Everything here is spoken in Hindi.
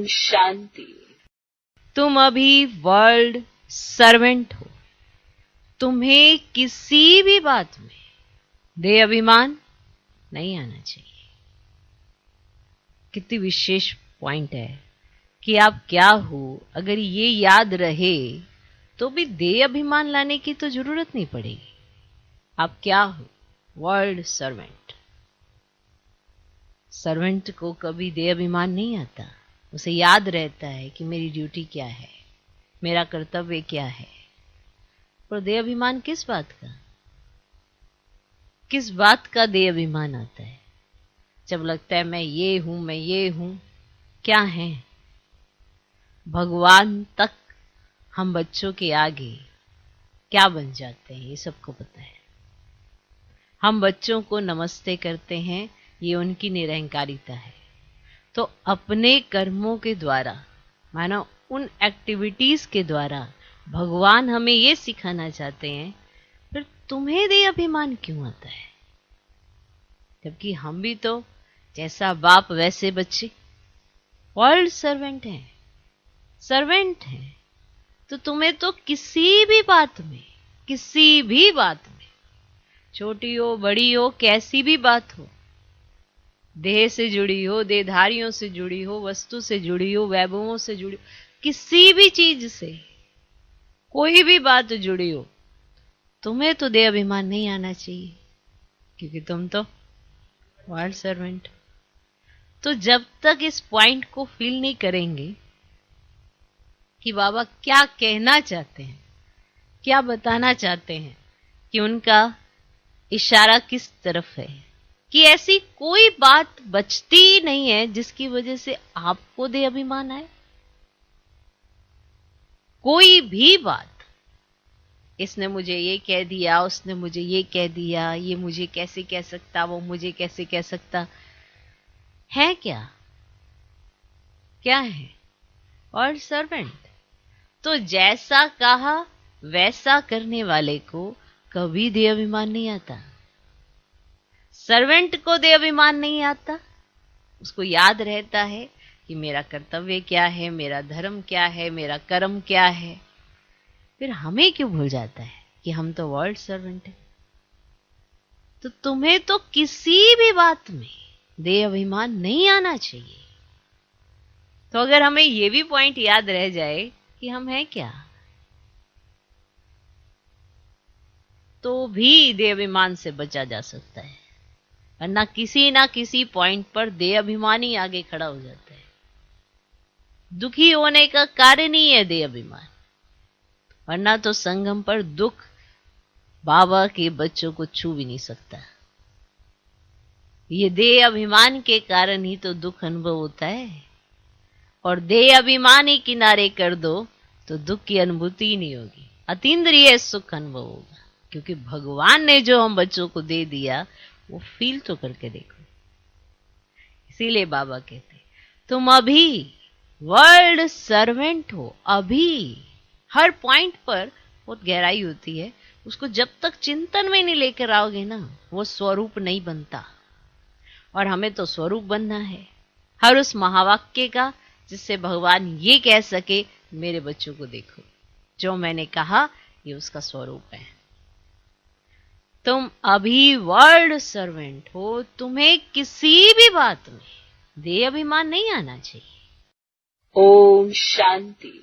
शांति। तुम अभी वर्ल्ड सर्वेंट हो। तुम्हें किसी भी बात में देह अभिमान नहीं आना चाहिए। कितनी विशेष पॉइंट है कि आप क्या हो। अगर ये याद रहे तो भी देह अभिमान लाने की तो जरूरत नहीं पड़ेगी। आप क्या हो? World servant. सर्वेंट को कभी देह अभिमान नहीं आता। उसे याद रहता है कि मेरी ड्यूटी क्या है, मेरा कर्तव्य क्या है। पर देह अभिमान किस बात का? किस बात का देह अभिमान आता है? जब लगता है मैं ये हूं, मैं ये हूं। क्या है? भगवान तक हम बच्चों के आगे क्या बन जाते हैं, ये सबको पता है। हम बच्चों को नमस्ते करते हैं, ये उनकी निरहंकारिता है। तो अपने कर्मों के द्वारा, मानो उन एक्टिविटीज के द्वारा भगवान हमें ये सिखाना चाहते हैं, फिर तुम्हें देह अभिमान क्यों आता है? जबकि हम भी तो जैसा बाप वैसे बच्चे, वर्ल्ड सर्वेंट हैं, सर्वेंट हैं। तो तुम्हें तो किसी भी बात में, किसी भी बात में, छोटी हो बड़ी हो, कैसी भी बात हो, देह से जुड़ी हो, देहधारियों से जुड़ी हो, वस्तु से जुड़ी हो, वैभवों से जुड़ी हो, किसी भी चीज से कोई भी बात जुड़ी हो, तुम्हें तो देह अभिमान नहीं आना चाहिए, क्योंकि तुम तो वर्ल्ड सर्वेंट। तो जब तक इस पॉइंट को फील नहीं करेंगे कि बाबा क्या कहना चाहते हैं, क्या बताना चाहते हैं, कि उनका इशारा किस तरफ है, कि ऐसी कोई बात बचती ही नहीं है जिसकी वजह से आपको देह अभिमान आए। कोई भी बात, इसने मुझे ये कह दिया, उसने मुझे ये कह दिया, ये मुझे कैसे कह सकता, वो मुझे कैसे कह सकता है। क्या क्या है? और सर्वेंट। तो जैसा कहा वैसा करने वाले को कभी देह अभिमान नहीं आता। सर्वेंट को देह अभिमान नहीं आता। उसको याद रहता है कि मेरा कर्तव्य क्या है, मेरा धर्म क्या है, मेरा कर्म क्या है। फिर हमें क्यों भूल जाता है कि हम तो वर्ल्ड सर्वेंट हैं। तो तुम्हें तो किसी भी बात में देह अभिमान नहीं आना चाहिए। तो अगर हमें ये भी पॉइंट याद रह जाए कि हम हैं क्या, तो भी देह अभिमान से बचा जा सकता है। वरना किसी ना किसी पॉइंट पर देह अभिमान ही आगे खड़ा हो जाता है। दुखी होने का कारण ही है देह अभिमान। वरना तो संगम पर दुख बाबा के बच्चों को छू भी नहीं सकता। ये देह अभिमान के कारण ही तो दुख अनुभव होता है। और देह अभिमान ही किनारे कर दो तो दुख की अनुभूति ही नहीं होगी, अतीन्द्रिय सुख अनुभव होगा। क्योंकि भगवान ने जो हम बच्चों को दे दिया वो फील तो करके देखो। इसीलिए बाबा कहते तुम अभी वर्ल्ड सर्वेंट हो। अभी हर पॉइंट पर बहुत गहराई होती है। उसको जब तक चिंतन में नहीं लेकर आओगे ना, वो स्वरूप नहीं बनता। और हमें तो स्वरूप बनना है हर उस महावाक्य का, जिससे भगवान ये कह सके मेरे बच्चों को देखो, जो मैंने कहा ये उसका स्वरूप है। तुम अभी वर्ल्ड सर्वेंट हो। तुम्हें किसी भी बात में देह अभिमान नहीं आना चाहिए। ओम शांति।